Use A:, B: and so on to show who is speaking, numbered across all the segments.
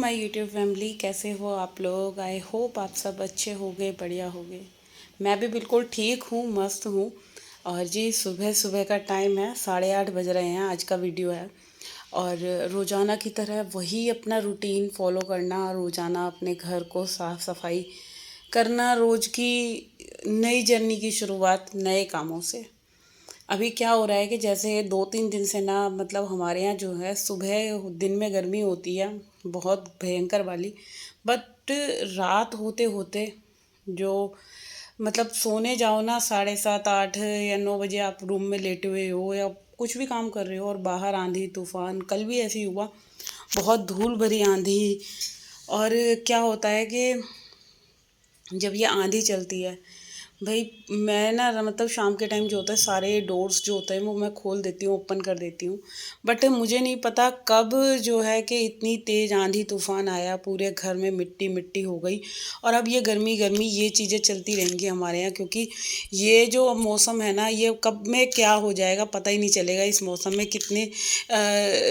A: My YouTube family, कैसे हो आप लोग। आई होप आप सब अच्छे होंगे, बढ़िया होंगे। मैं भी बिल्कुल ठीक हूँ, मस्त हूँ। और जी सुबह सुबह का टाइम है, 8:30 बज रहे हैं। आज का वीडियो है और रोज़ाना की तरह वही अपना रूटीन फॉलो करना, रोज़ाना अपने घर को साफ़ सफाई करना, रोज़ की नई जर्नी की शुरुआत नए कामों से। अभी क्या हो रहा है कि जैसे 2-3 दिन से ना, मतलब हमारे यहाँ जो है सुबह दिन में गर्मी होती है बहुत भयंकर वाली। बट रात होते होते जो, मतलब सोने जाओ ना 7:30 8 या 9 बजे आप रूम में लेटे हुए हो या कुछ भी काम कर रहे हो और बाहर आंधी तूफान, कल भी ऐसे ही हुआ, बहुत धूल भरी आंधी। और क्या होता है कि जब ये आंधी चलती है, भाई मैं ना मतलब शाम के टाइम जो होता है सारे डोर्स जो होते हैं वो मैं खोल देती हूँ, ओपन कर देती हूँ। बट मुझे नहीं पता कब जो है कि इतनी तेज़ आंधी तूफान आया, पूरे घर में मिट्टी मिट्टी हो गई। और अब ये गर्मी गर्मी ये चीज़ें चलती रहेंगी हमारे यहाँ, क्योंकि ये जो मौसम है ना, ये कब में क्या हो जाएगा पता ही नहीं चलेगा। इस मौसम में कितने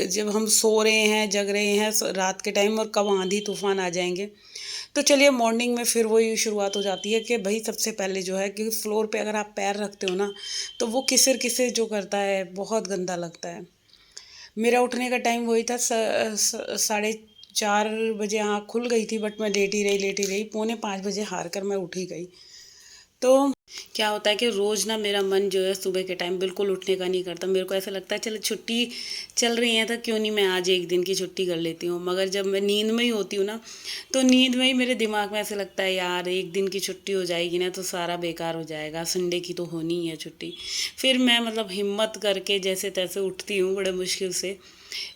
A: जब हम सो रहे हैं, जग रहे हैं रात के टाइम, और कब आंधी तूफान आ जाएंगे। तो चलिए मॉर्निंग में फिर वही शुरुआत हो जाती है कि भाई सबसे पहले जो है कि फ्लोर पे अगर आप पैर रखते हो ना, तो वो किसर किसर जो करता है, बहुत गंदा लगता है। मेरा उठने का टाइम वही था, 4:30 बजे आँख खुल गई थी, बट मैं लेटी रही, 4:45 बजे हार कर मैं उठी गई। तो क्या होता है कि रोज़ ना मेरा मन जो है सुबह के टाइम बिल्कुल उठने का नहीं करता। मेरे को ऐसा लगता है चलो छुट्टी चल रही है तो क्यों नहीं मैं आज एक दिन की छुट्टी कर लेती हूँ। मगर जब मैं नींद में ही होती हूँ ना, तो नींद में ही मेरे दिमाग में ऐसा लगता है यार एक दिन की छुट्टी हो जाएगी ना तो सारा बेकार हो जाएगा, संडे की तो होनी ही है छुट्टी। फिर मैं मतलब हिम्मत करके जैसे तैसे उठती हूँ बड़े मुश्किल से।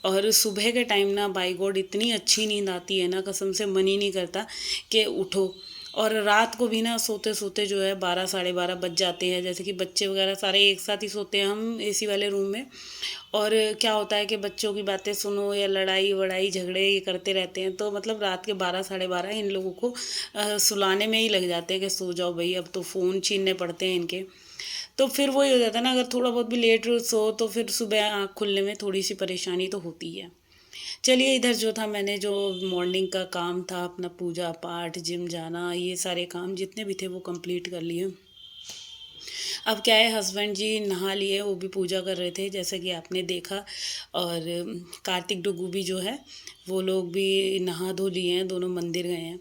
A: और सुबह के टाइम ना बाई गॉड इतनी अच्छी नींद आती है ना, कसम से मन ही नहीं करता कि उठो। और रात को भी ना सोते सोते जो है 12 साढ़े 12 बज जाते हैं, जैसे कि बच्चे वगैरह सारे एक साथ ही सोते हैं हम एसी वाले रूम में। और क्या होता है कि बच्चों की बातें सुनो या लड़ाई वड़ाई झगड़े ये करते रहते हैं, तो मतलब रात के 12 साढ़े 12 इन लोगों को सुलाने में ही लग जाते हैं कि सो जाओ भाई, अब तो फ़ोन छीनने पड़ते हैं इनके। तो फिर वही हो जाता है ना, अगर थोड़ा बहुत भी लेट सो तो फिर सुबह आँख खुलने में थोड़ी सी परेशानी तो होती है। चलिए इधर जो था, मैंने जो मॉर्निंग का काम था अपना, पूजा पाठ जिम जाना, ये सारे काम जितने भी थे वो कंप्लीट कर लिए। अब क्या है, हस्बैंड जी नहा लिए, वो भी पूजा कर रहे थे जैसे कि आपने देखा। और कार्तिक डुगू भी जो है वो लोग भी नहा धो लिए हैं, दोनों मंदिर गए हैं।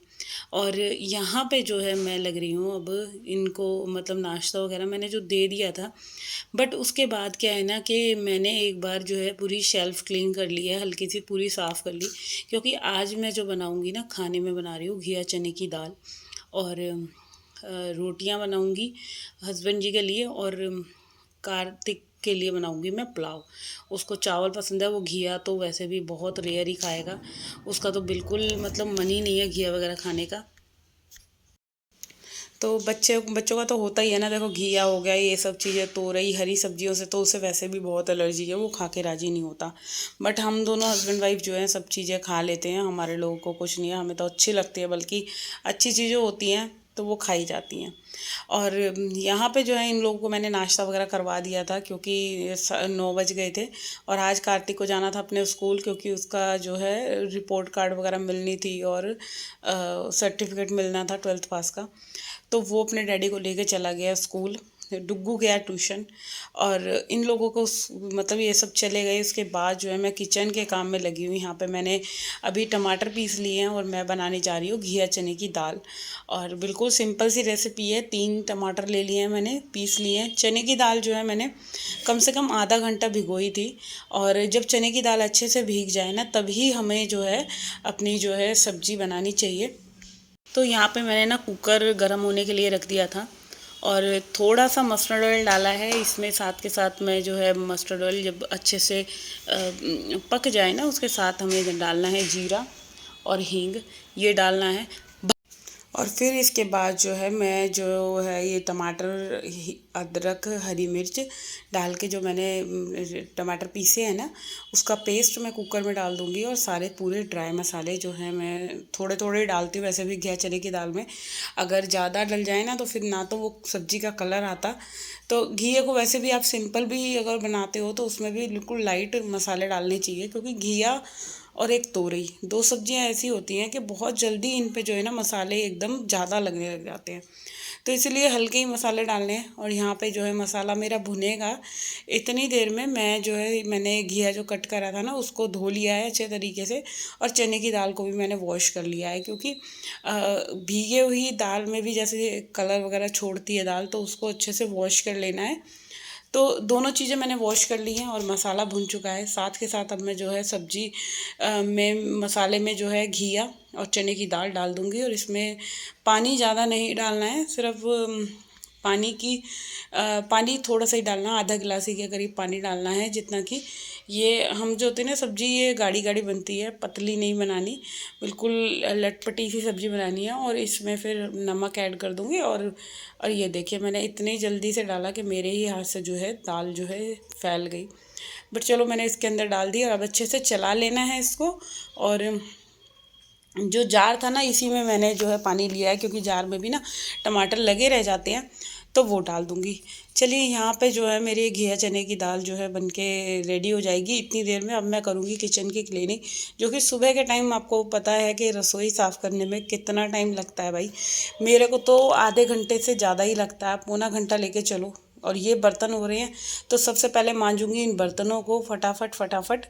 A: और यहाँ पे जो है मैं लग रही हूँ अब इनको, मतलब नाश्ता वगैरह मैंने जो दे दिया था। बट उसके बाद क्या है ना कि मैंने एक बार जो है पूरी शेल्फ़ क्लीन कर ली है, हल्की सी पूरी साफ़ कर ली। क्योंकि आज मैं जो बनाऊँगी ना, खाने में बना रही हूँ घिया चने की दाल, और रोटियां बनाऊंगी हस्बैंड जी के लिए, और कार्तिक के लिए बनाऊंगी मैं पुलाव। उसको चावल पसंद है, वो घिया तो वैसे भी बहुत रेयर ही खाएगा, उसका तो बिल्कुल मतलब मन ही नहीं है घिया वगैरह खाने का। तो बच्चों का तो होता ही है ना, देखो घिया हो गया, ये सब चीज़ें, तोरई हरी सब्जियों से तो उसे वैसे भी बहुत एलर्जी है, वो खा के राजी नहीं होता। बट हम दोनों हस्बैंड वाइफ जो हैं सब चीज़ें खा लेते हैं, हमारे लोगों को कुछ नहीं है, हमें तो अच्छी लगती है, बल्कि अच्छी चीज़ें होती हैं तो वो खाई जाती हैं। और यहाँ पे जो है इन लोगों को मैंने नाश्ता वगैरह करवा दिया था, क्योंकि 9 बज गए थे। और आज कार्तिक को जाना था अपने स्कूल, क्योंकि उसका जो है रिपोर्ट कार्ड वगैरह मिलनी थी और सर्टिफिकेट मिलना था 12th पास का। तो वो अपने डैडी को लेके चला गया स्कूल, डुग्गू गया ट्यूशन। और इन लोगों को मतलब ये सब चले गए। उसके बाद जो है मैं किचन के काम में लगी हुई। यहाँ पे मैंने अभी टमाटर पीस लिए हैं और मैं बनाने जा रही हूँ घिया चने की दाल। और बिल्कुल सिंपल सी रेसिपी है, 3 टमाटर ले लिए हैं मैंने, पीस लिए हैं। चने की दाल जो है मैंने कम से कम आधा घंटा भिगोई थी। और जब चने की दाल अच्छे से भीग जाए ना, तभी हमें जो है अपनी जो है सब्जी बनानी चाहिए। तो यहाँ पे मैंने ना कुकर गर्म होने के लिए रख दिया था, और थोड़ा सा मस्टर्ड ऑयल डाला है इसमें। साथ के साथ में जो है मस्टर्ड ऑयल जब अच्छे से पक जाए ना, उसके साथ हमें डालना है जीरा और हींग, ये डालना है। और फिर इसके बाद जो है मैं जो है ये टमाटर अदरक हरी मिर्च डाल के, जो मैंने टमाटर पीसे हैं ना, उसका पेस्ट मैं कुकर में डाल दूँगी। और सारे पूरे ड्राई मसाले जो हैं मैं थोड़े थोड़े डालती हूँ, वैसे भी घिया चने की दाल में अगर ज़्यादा डल जाए ना तो फिर ना तो वो सब्ज़ी का कलर आता। तो घिया को वैसे भी आप सिंपल भी अगर बनाते हो तो उसमें भी बिल्कुल लाइट मसाले डालने चाहिए, क्योंकि घिया और एक तोरई। 2 सब्जियां ऐसी होती हैं कि बहुत जल्दी इन पे जो है ना मसाले एकदम ज़्यादा लगने लग जाते हैं, तो इसलिए हल्के ही मसाले डालने हैं। और यहाँ पे जो है मसाला मेरा भुनेगा। इतनी देर में मैं जो है मैंने घिया जो कट करा था ना उसको धो लिया है अच्छे तरीके से, और चने की दाल को भी मैंने वॉश कर लिया है, क्योंकि भीगे हुई दाल में भी जैसे कलर वगैरह छोड़ती है दाल, तो उसको अच्छे से वॉश कर लेना है। तो दोनों चीज़ें मैंने वॉश कर ली हैं और मसाला भुन चुका है। साथ के साथ अब मैं जो है सब्जी में मसाले में जो है घिया और चने की दाल डाल दूँगी, और इसमें पानी ज़्यादा नहीं डालना है, सिर्फ पानी की पानी थोड़ा सा ही डालना, आधा गिलास ही के करीब पानी डालना है, जितना कि ये हम जो होती है ना सब्ज़ी ये गाढ़ी गाढ़ी बनती है, पतली नहीं बनानी, बिल्कुल लटपटी सी सब्ज़ी बनानी है। और इसमें फिर नमक ऐड कर दूँगी। और ये देखिए मैंने इतनी जल्दी से डाला कि मेरे ही हाथ से जो है दाल जो है फैल गई, बट चलो मैंने इसके अंदर डाल दी। और अब अच्छे से चला लेना है इसको। और जो जार था ना इसी में मैंने जो है पानी लिया है, क्योंकि जार में भी ना टमाटर लगे रह जाते हैं, तो वो डाल दूँगी। चलिए यहाँ पे जो है मेरी घिया चने की दाल जो है बनके रेडी हो जाएगी इतनी देर में। अब मैं करूँगी किचन की क्लीनिंग, जो कि सुबह के टाइम आपको पता है कि रसोई साफ़ करने में कितना टाइम लगता है भाई। मेरे को तो आधे घंटे से ज़्यादा ही लगता है, पौना घंटा लेके चलो। और ये बर्तन हो रहे हैं, तो सबसे पहले मांजूंगी इन बर्तनों को फटाफट फटाफट।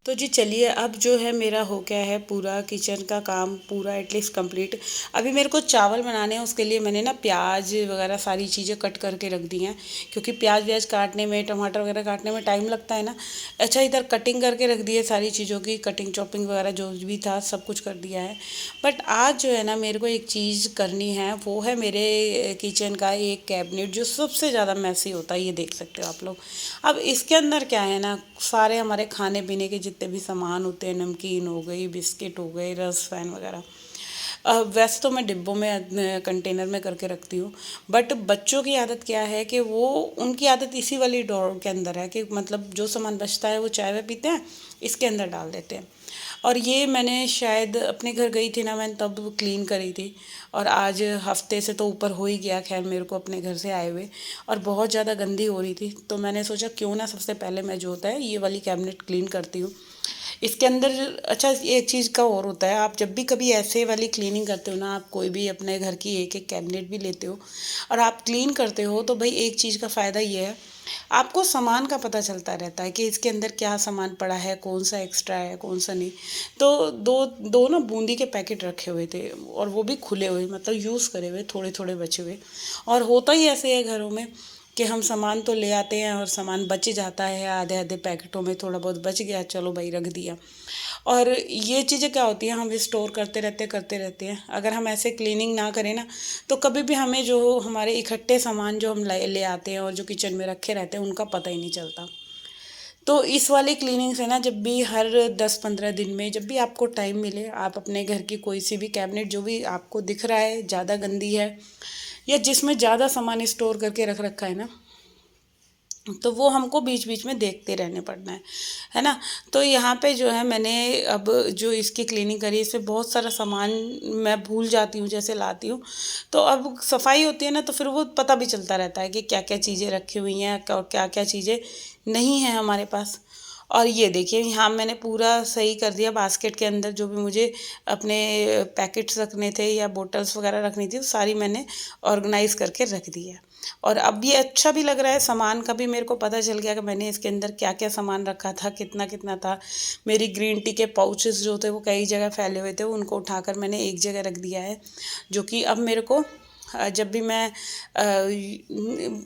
A: तो जी चलिए अब जो है मेरा हो गया है पूरा किचन का काम पूरा एटलीस्ट कंप्लीट। अभी मेरे को चावल बनाने हैं, उसके लिए मैंने ना प्याज वगैरह सारी चीज़ें कट करके रख दी हैं, क्योंकि प्याज व्याज काटने में टमाटर वगैरह काटने में टाइम लगता है ना। अच्छा इधर कटिंग करके रख दी है सारी चीज़ों की, कटिंग चॉपिंग वगैरह जो भी था सब कुछ कर दिया है। बट आज जो है ना मेरे को एक चीज़ करनी है, वो है मेरे किचन का एक कैबिनेट जो सबसे ज़्यादा मैसी होता है, ये देख सकते हो आप लोग। अब इसके अंदर क्या है ना, सारे हमारे खाने पीने के जितने भी सामान होते हैं, नमकीन हो गई, बिस्किट हो गए, रस फैन वगैरह, वैसे तो मैं डिब्बों में कंटेनर में करके रखती हूँ। बट बच्चों की आदत क्या है कि वो उनकी आदत इसी वाली ड्रॉर के अंदर है, कि मतलब जो सामान बचता है वो चाय में पीते हैं, इसके अंदर डाल देते हैं। और ये मैंने शायद अपने घर गई थी ना, मैंने तब क्लीन करी थी। और आज हफ्ते से तो ऊपर हो ही गया खैर मेरे को अपने घर से आए हुए, और बहुत ज़्यादा गंदी हो रही थी। तो मैंने सोचा क्यों ना सबसे पहले मैं जो होता है ये वाली कैबिनेट क्लीन करती हूँ। इसके अंदर अच्छा एक चीज़ का और होता है, आप जब भी कभी ऐसे वाली क्लीनिंग करते हो ना, आप कोई भी अपने घर की एक एक कैबिनेट भी लेते हो और आप क्लीन करते हो, तो भाई एक चीज़ का फ़ायदा ये है, आपको सामान का पता चलता रहता है कि इसके अंदर क्या सामान पड़ा है, कौन सा एक्स्ट्रा है कौन सा नहीं। तो दो दो ना बूंदी के पैकेट रखे हुए थे, और वो भी खुले हुए, मतलब यूज़ करे हुए, थोड़े थोड़े बचे हुए। और होता ही ऐसे है घरों में कि हम सामान तो ले आते हैं और सामान बच जाता है, आधे आधे पैकेटों में थोड़ा बहुत बच गया, चलो भाई रख दिया। और ये चीज़ें क्या होती हैं, हम स्टोर करते रहते हैं। अगर हम ऐसे क्लीनिंग ना करें ना, तो कभी भी हमें जो हमारे इकट्ठे सामान जो हम ले आते हैं और जो किचन में रखे रहते हैं उनका पता ही नहीं चलता। तो इस वाली क्लीनिंग से ना, जब भी हर 10-15 दिन में जब भी आपको टाइम मिले, आप अपने घर की कोई सी भी कैबिनेट जो भी आपको दिख रहा है ज़्यादा गंदी है या जिसमें ज़्यादा सामान स्टोर करके रख रखा है ना, तो वो हमको बीच बीच में देखते रहने पड़ना है ना। तो यहाँ पे जो है मैंने अब जो इसकी क्लीनिंग करी, इसमें बहुत सारा सामान मैं भूल जाती हूँ जैसे लाती हूँ। तो अब सफाई होती है ना, तो फिर वो पता भी चलता रहता है कि क्या क्या चीज़ें रखी हुई हैं और क्या क्या चीज़ें नहीं हैं हमारे पास। और ये देखिए यहाँ मैंने पूरा सही कर दिया, बास्केट के अंदर जो भी मुझे अपने पैकेट्स रखने थे या बोतल्स वगैरह रखनी थी, वो सारी मैंने ऑर्गेनाइज़ करके रख दी है। और अब ये अच्छा भी लग रहा है, सामान का भी मेरे को पता चल गया कि मैंने इसके अंदर क्या क्या सामान रखा था, कितना कितना था। मेरी ग्रीन टी के पाउचेस जो थे वो कई जगह फैले हुए थे, उनको उठाकर मैंने एक जगह रख दिया है, जो कि अब मेरे को जब भी मैं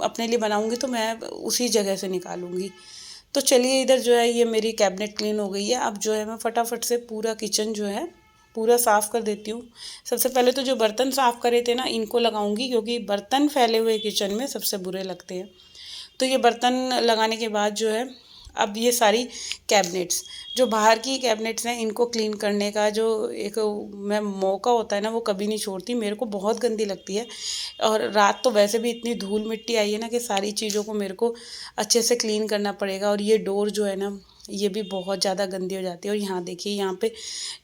A: अपने लिए बनाऊंगी तो मैं उसी जगह से निकालूंगी। तो चलिए इधर जो है ये मेरी कैबिनेट क्लीन हो गई है। अब जो है मैं फटाफट से पूरा किचन जो है पूरा साफ़ कर देती हूँ। सबसे पहले तो जो बर्तन साफ़ करे थे ना, इनको लगाऊंगी, क्योंकि बर्तन फैले हुए किचन में सबसे बुरे लगते हैं। तो ये बर्तन लगाने के बाद जो है अब ये सारी कैबिनेट्स, जो बाहर की कैबिनेट्स हैं, इनको क्लीन करने का जो एक मैं मौका होता है ना, वो कभी नहीं छोड़ती। मेरे को बहुत गंदी लगती है, और रात तो वैसे भी इतनी धूल मिट्टी आई है ना कि सारी चीज़ों को मेरे को अच्छे से क्लीन करना पड़ेगा। और ये डोर जो है ना, ये भी बहुत ज़्यादा गंदी हो जाती है। और यहाँ देखिए, यहाँ पे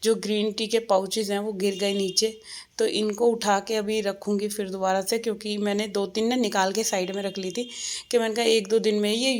A: जो ग्रीन टी के पाउचेज़ हैं वो गिर गए नीचे, तो इनको उठा के अभी रखूँगी फिर दोबारा से, क्योंकि मैंने 2-3 ना निकाल के साइड में रख ली थी कि मैंने कहा 1-2 दिन में ये